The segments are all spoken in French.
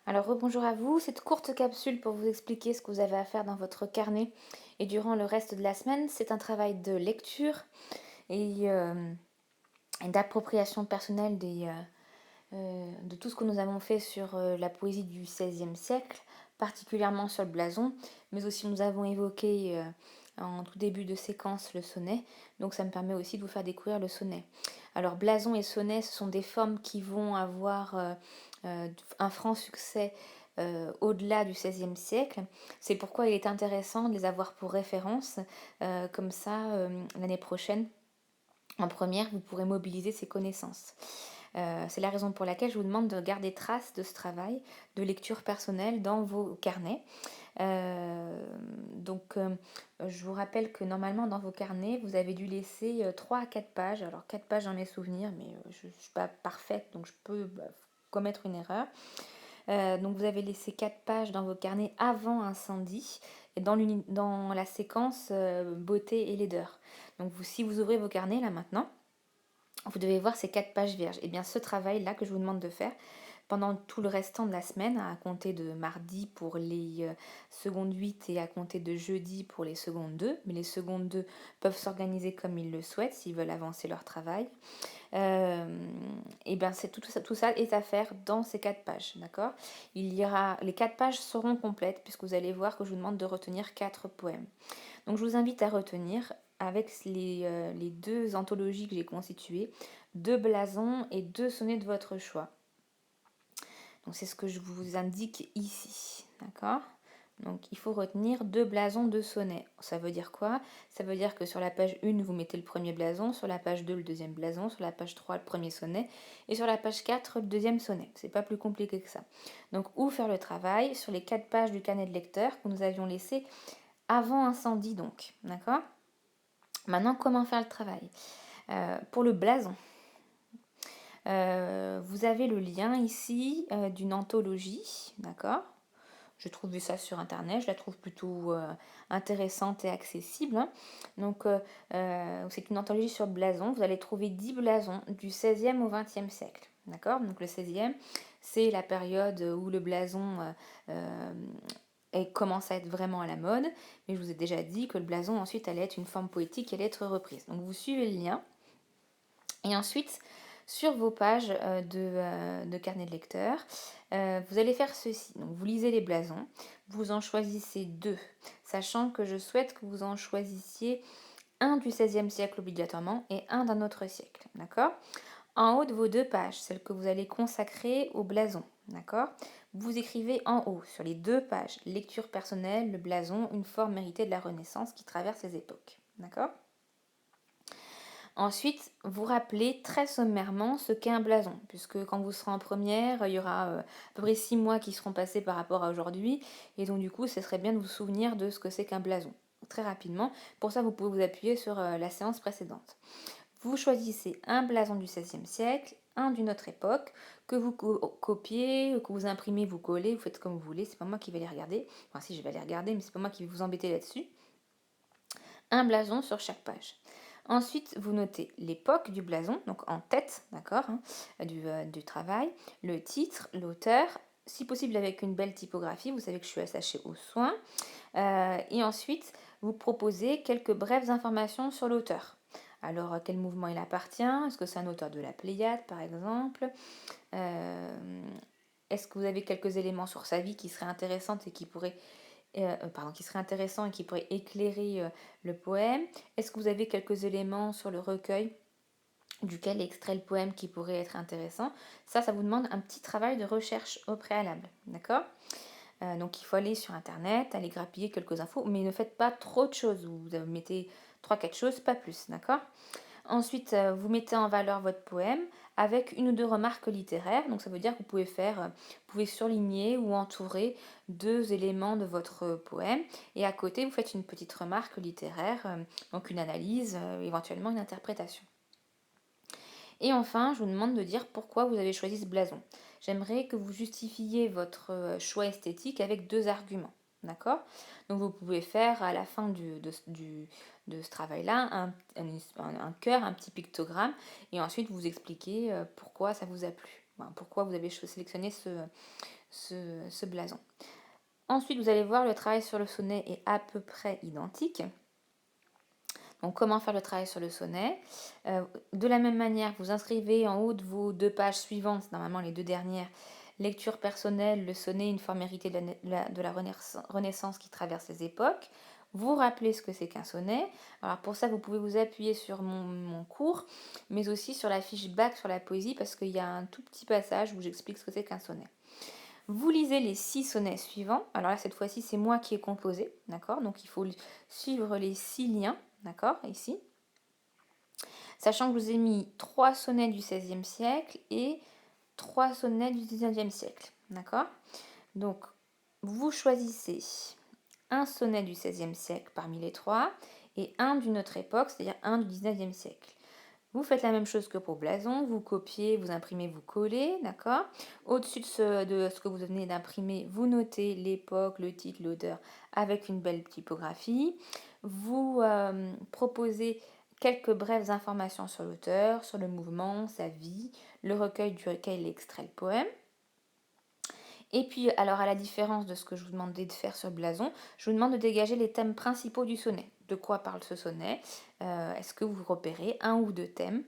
Alors rebonjour à vous, cette courte capsule pour vous expliquer ce que vous avez à faire dans votre carnet et durant le reste de la semaine, c'est un travail de lecture et d'appropriation personnelle de tout ce que nous avons fait sur la poésie du XVIe siècle, particulièrement sur le blason, mais aussi nous avons évoqué en tout début de séquence le sonnet, donc ça me permet aussi de vous faire découvrir le sonnet. Alors blason et sonnet, ce sont des formes qui vont avoir un franc succès au-delà du XVIe siècle. C'est pourquoi il est intéressant de les avoir pour référence, comme ça l'année prochaine, en première, vous pourrez mobiliser ces connaissances. C'est la raison pour laquelle je vous demande de garder trace de ce travail de lecture personnelle dans vos carnets. Euh, donc, euh, je vous rappelle que normalement dans vos carnets, vous avez dû laisser 3 à 4 pages. Alors 4 pages dans mes souvenirs, mais je ne suis pas parfaite, donc je peux commettre une erreur. Donc vous avez laissé 4 pages dans vos carnets avant incendie et dans la séquence beauté et laideur. Donc si vous ouvrez vos carnets là maintenant, vous devez voir ces 4 pages vierges. Et bien ce travail-là que je vous demande de faire pendant tout le restant de la semaine, à compter de mardi pour les secondes 8 et à compter de jeudi pour les secondes 2, mais les secondes 2 peuvent s'organiser comme ils le souhaitent s'ils veulent avancer leur travail. Et bien c'est tout ça est à faire dans ces 4 pages, d'accord. Les 4 pages seront complètes puisque vous allez voir que je vous demande de retenir 4 poèmes. Donc je vous invite à retenir avec les 2 anthologies que j'ai constituées, 2 blasons et 2 sonnets de votre choix. Donc c'est ce que je vous indique ici, d'accord. Donc il faut retenir 2 blasons, 2 sonnets. Ça veut dire quoi? Ça veut dire que sur la page 1, vous mettez le premier blason, sur la page 2, le deuxième blason, sur la page 3, le premier sonnet, et sur la page 4, le deuxième sonnet. C'est pas plus compliqué que ça. Donc où faire le travail? Sur les 4 pages du carnet de lecteur que nous avions laissé avant incendie donc, d'accord. Maintenant, comment faire le travail? Pour le blason, vous avez le lien ici d'une anthologie, d'accord. Je trouvais ça sur internet, je la trouve plutôt intéressante et accessible, hein. Donc c'est une anthologie sur le blason, vous allez trouver 10 blasons du 16e au 20e siècle, d'accord. Donc le 16e, c'est la période où le blason commence à être vraiment à la mode, mais je vous ai déjà dit que le blason ensuite allait être une forme poétique qui allait être reprise. Donc vous suivez le lien, et ensuite sur vos pages de carnet de lecteur, vous allez faire ceci. Donc vous lisez les blasons, vous en choisissez 2, sachant que je souhaite que vous en choisissiez un du XVIe siècle obligatoirement et un d'un autre siècle, d'accord. En haut de vos 2 pages, celles que vous allez consacrer au blason, d'accord, vous écrivez en haut, sur les 2 pages, lecture personnelle, le blason, une forme méritée de la Renaissance qui traverse les époques, d'accord. Ensuite, vous rappelez très sommairement ce qu'est un blason, puisque quand vous serez en première, il y aura à peu près 6 mois qui seront passés par rapport à aujourd'hui, et donc du coup, ce serait bien de vous souvenir de ce que c'est qu'un blason, très rapidement. Pour ça, vous pouvez vous appuyer sur la séance précédente. Vous choisissez un blason du XVIe siècle, un d'une autre époque, que vous copiez, que vous imprimez, vous collez, vous faites comme vous voulez, c'est pas moi qui vais les regarder. Enfin si, je vais les regarder, mais c'est pas moi qui vais vous embêter là-dessus. Un blason sur chaque page. Ensuite, vous notez l'époque du blason, donc en tête, d'accord, hein, du travail, le titre, l'auteur, si possible avec une belle typographie, vous savez que je suis attachée au soin. Et ensuite, vous proposez quelques brèves informations sur l'auteur. Alors, à quel mouvement il appartient? Est-ce que c'est un auteur de la Pléiade, par exemple? Est-ce que vous avez quelques éléments sur sa vie qui seraient intéressants et qui serait intéressant et qui pourrait éclairer le poème? Est-ce que vous avez quelques éléments sur le recueil duquel est extrait le poème qui pourrait être intéressant? Ça vous demande un petit travail de recherche au préalable, d'accord. Donc il faut aller sur internet, aller grappiller quelques infos, mais ne faites pas trop de choses, vous mettez 3-4 choses, pas plus, d'accord. Ensuite, vous mettez en valeur votre poème avec une ou deux remarques littéraires. Donc ça veut dire que vous pouvez surligner ou entourer 2 éléments de votre poème. Et à côté, vous faites une petite remarque littéraire, donc une analyse, éventuellement une interprétation. Et enfin, je vous demande de dire pourquoi vous avez choisi ce blason. J'aimerais que vous justifiez votre choix esthétique avec 2 arguments. D'accord. Donc vous pouvez faire à la fin de ce travail-là un cœur, un petit pictogramme, et ensuite vous expliquer pourquoi ça vous a plu, pourquoi vous avez sélectionné ce blason. Ensuite, vous allez voir, le travail sur le sonnet est à peu près identique. Donc, comment faire le travail sur le sonnet? De la même manière, vous inscrivez en haut de vos 2 pages suivantes, normalement les 2 dernières, lecture personnelle, le sonnet, une forme héritée de la Renaissance qui traverse les époques. Vous rappelez ce que c'est qu'un sonnet. Alors pour ça, vous pouvez vous appuyer sur mon cours, mais aussi sur la fiche bac sur la poésie, parce qu'il y a un tout petit passage où j'explique ce que c'est qu'un sonnet. Vous lisez les 6 sonnets suivants. Alors là, cette fois-ci, c'est moi qui ai composé, d'accord? Donc il faut suivre les 6 liens, d'accord, ici. Sachant que je vous ai mis 3 sonnets du XVIe siècle et 3 sonnets du XIXe siècle, d'accord? Donc, vous choisissez un sonnet du XVIe siècle parmi les 3 et un d'une autre époque, c'est-à-dire un du XIXe siècle. Vous faites la même chose que pour blason, vous copiez, vous imprimez, vous collez, d'accord? Au-dessus de ce que vous venez d'imprimer, vous notez l'époque, le titre, l'auteur avec une belle typographie. Vous proposez quelques brèves informations sur l'auteur, sur le mouvement, sa vie, le recueil duquel est extrait le poème. Et puis, alors à la différence de ce que je vous demandais de faire sur le blason, je vous demande de dégager les thèmes principaux du sonnet. De quoi parle ce sonnet? Est-ce que vous repérez un ou deux thèmes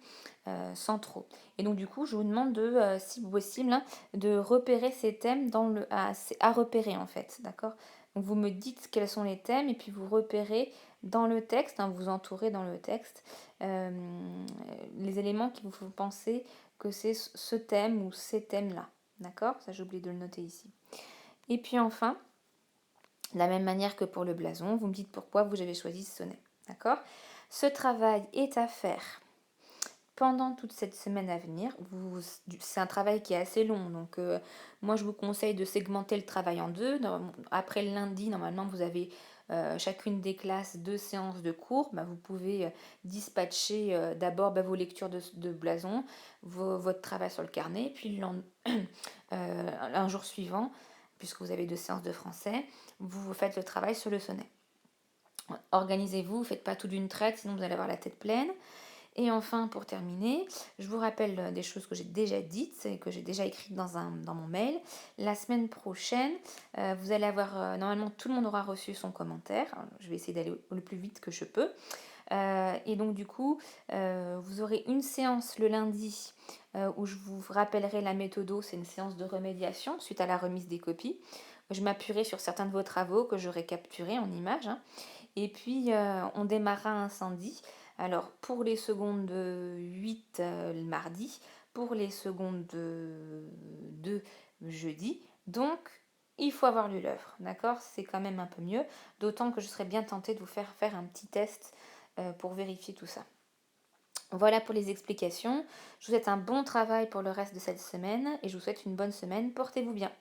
centraux? Et donc du coup, je vous demande de, si possible, hein, de repérer ces thèmes à repérer en fait, d'accord? Donc vous me dites quels sont les thèmes et puis vous repérez dans le texte, hein, vous entourez dans le texte les éléments qui vous font penser que c'est ce thème ou ces thèmes-là. D'accord? Ça, j'ai oublié de le noter ici. Et puis enfin, de la même manière que pour le blason, vous me dites pourquoi vous avez choisi ce sonnet. D'accord? Ce travail est à faire pendant toute cette semaine à venir. C'est un travail qui est assez long, donc moi je vous conseille de segmenter le travail en deux. Après le lundi, normalement, vous avez chacune des classes 2 séances de cours. Vous pouvez dispatcher d'abord vos lectures de blason, votre travail sur le carnet, puis un jour suivant, puisque vous avez 2 séances de français, vous faites le travail sur le sonnet. Organisez-vous, ne faites pas tout d'une traite, sinon vous allez avoir la tête pleine. Et enfin, pour terminer, je vous rappelle des choses que j'ai déjà dites et que j'ai déjà écrites dans mon mail. La semaine prochaine, vous allez avoir, normalement tout le monde aura reçu son commentaire. Je vais essayer d'aller le plus vite que je peux. Et donc du coup, vous aurez une séance le lundi où je vous rappellerai la méthode. C'est une séance de remédiation suite à la remise des copies. Je m'appuierai sur certains de vos travaux que j'aurai capturés en images. Hein. Et puis, on démarrera un samedi. Alors, pour les secondes 8 le mardi, pour les secondes 2 jeudi. Donc, il faut avoir lu l'œuvre, d'accord? C'est quand même un peu mieux, d'autant que je serais bien tentée de vous faire un petit test pour vérifier tout ça. Voilà pour les explications. Je vous souhaite un bon travail pour le reste de cette semaine et je vous souhaite une bonne semaine. Portez-vous bien.